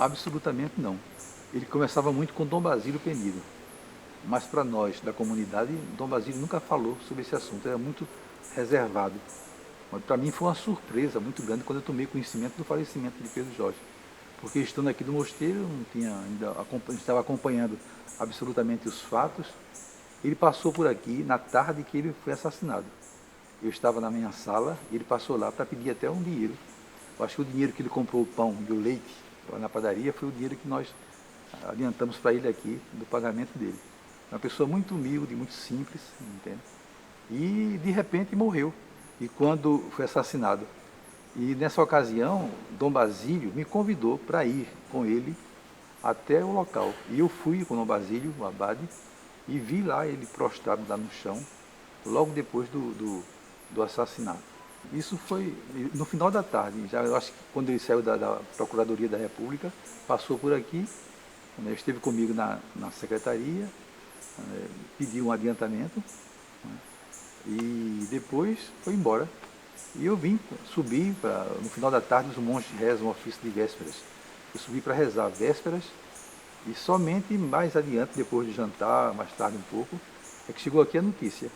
Absolutamente não. Ele conversava muito com Dom Basílio Penido, mas para nós da comunidade, Dom Basílio nunca falou sobre esse assunto, era muito reservado. Para mim foi uma surpresa muito grande quando eu tomei conhecimento do falecimento de Pedro Jorge, porque estando aqui no mosteiro, não tinha ainda, estava acompanhando absolutamente os fatos. Ele passou por aqui na tarde que ele foi assassinado. Eu estava na minha sala e ele passou lá para pedir até um dinheiro. Eu acho que o dinheiro que ele comprou o pão e o leite lá na padaria foi o dinheiro que nós adiantamos para ele aqui do pagamento dele. Uma pessoa muito humilde, muito simples, entende? E de repente morreu. E quando foi assassinado. E nessa ocasião, Dom Basílio me convidou para ir com ele até o local. E eu fui com Dom Basílio, o abade, e vi lá ele prostrado lá no chão, logo depois do assassinato. Isso foi no final da tarde, já eu acho que quando ele saiu da Procuradoria da República, passou por aqui, né, esteve comigo na secretaria, pediu um adiantamento, né, e depois foi embora. E eu vim, subi, no final da tarde os monges rezam o ofício de vésperas. Eu subi para rezar vésperas e somente mais adiante, depois de jantar, mais tarde um pouco, é que chegou aqui a notícia.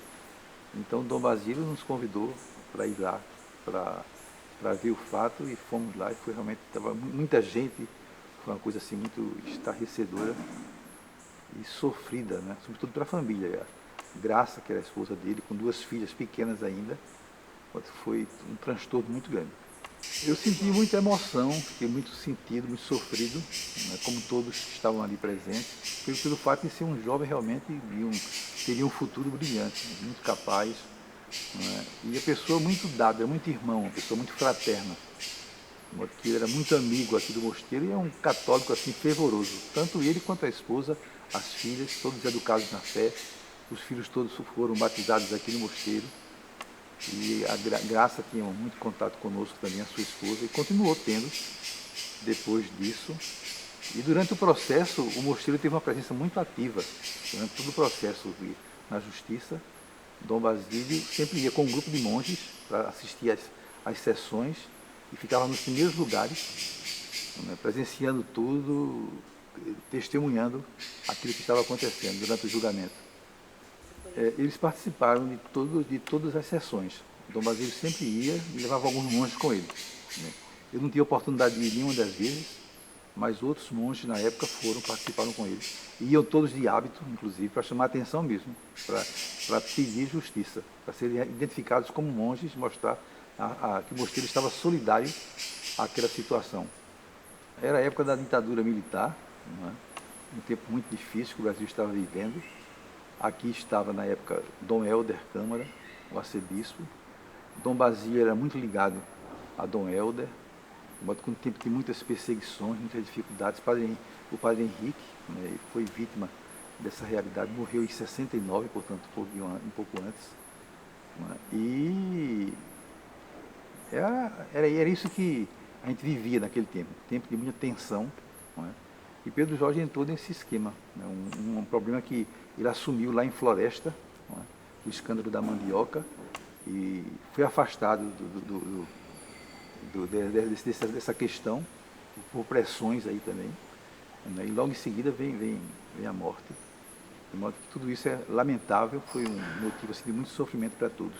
Então Dom Basílio nos convidou para ir lá, para ver o fato, e fomos lá e foi realmente, estava muita gente, foi uma coisa assim muito estarrecedora e sofrida, né? Sobretudo para a família. A Graça, que era a esposa dele, com duas filhas pequenas ainda, foi um transtorno muito grande. Eu senti muita emoção, fiquei muito sentido, muito sofrido, né, como todos que estavam ali presentes, pelo fato de ser um jovem realmente teria um futuro brilhante, muito capaz, né, e a pessoa muito dada, muito irmão, uma pessoa muito fraterna. Que ele era muito amigo aqui do mosteiro e é um católico assim fervoroso, tanto ele quanto a esposa, as filhas, todos educados na fé, os filhos todos foram batizados aqui no mosteiro. E a Graça tinha muito contato conosco também, a sua esposa, e continuou tendo depois disso. E durante o processo, o mosteiro teve uma presença muito ativa. Durante todo o processo na justiça, Dom Basílio sempre ia com um grupo de monges para assistir às sessões e ficava nos primeiros lugares, né, presenciando tudo, testemunhando aquilo que estava acontecendo durante o julgamento. Eles participaram de todas as sessões. Dom Basílio sempre ia e levava alguns monges com ele, né? Eu não tive oportunidade de ir nenhuma das vezes, mas outros monges na época participaram com ele. E iam todos de hábito, inclusive, para chamar a atenção mesmo, para pedir justiça, para serem identificados como monges, mostrar que o mosteiro estava solidário àquela situação. Era a época da ditadura militar, não é? Um tempo muito difícil que o Brasil estava vivendo. Aqui estava, na época, Dom Helder Câmara, o arcebispo. Dom Basílio era muito ligado a Dom Helder, com o tempo de muitas perseguições, muitas dificuldades. O padre Henrique, né, foi vítima dessa realidade, morreu em 69, portanto, um pouco antes. Né, e era isso que a gente vivia naquele tempo de muita tensão. Né, e Pedro Jorge entrou nesse esquema, né, um problema que ele assumiu lá em Floresta, né, o escândalo da mandioca, e foi afastado dessa questão, por pressões aí também, né, e logo em seguida vem a morte. De modo que tudo isso é lamentável, foi um motivo assim, de muito sofrimento para todos.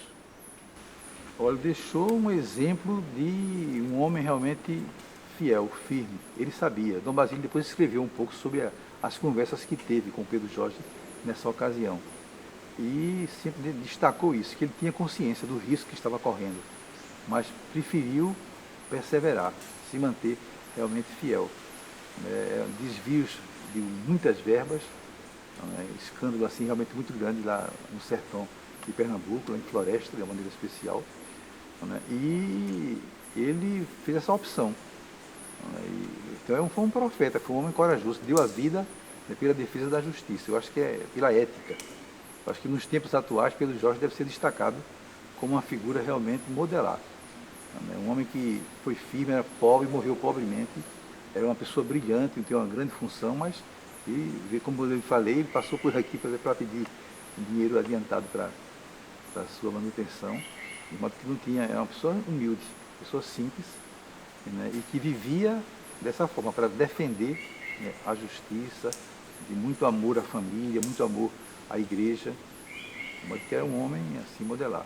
Olha, deixou um exemplo de um homem realmente fiel, firme. Ele sabia. Dom Basílio depois escreveu um pouco sobre as conversas que teve com Pedro Jorge nessa ocasião. E sempre destacou isso, que ele tinha consciência do risco que estava correndo, mas preferiu perseverar, se manter realmente fiel. Desvios de muitas verbas, escândalo assim realmente muito grande lá no sertão de Pernambuco, lá em Floresta, de uma maneira especial. E ele fez essa opção. Então foi um profeta, foi um homem corajoso, deu a vida, né, pela defesa da justiça. Eu acho que é pela ética. Eu acho que nos tempos atuais, Pedro Jorge deve ser destacado como uma figura realmente modelar. Um homem que foi firme, era pobre, morreu pobremente, era uma pessoa brilhante, tem uma grande função, mas, como eu falei, ele passou por aqui para pedir dinheiro adiantado para a sua manutenção, de modo que não tinha, era uma pessoa humilde, pessoa simples, né, e que vivia dessa forma, para defender, né, a justiça, de muito amor à família, muito amor à igreja, de modo que era um homem assim modelar.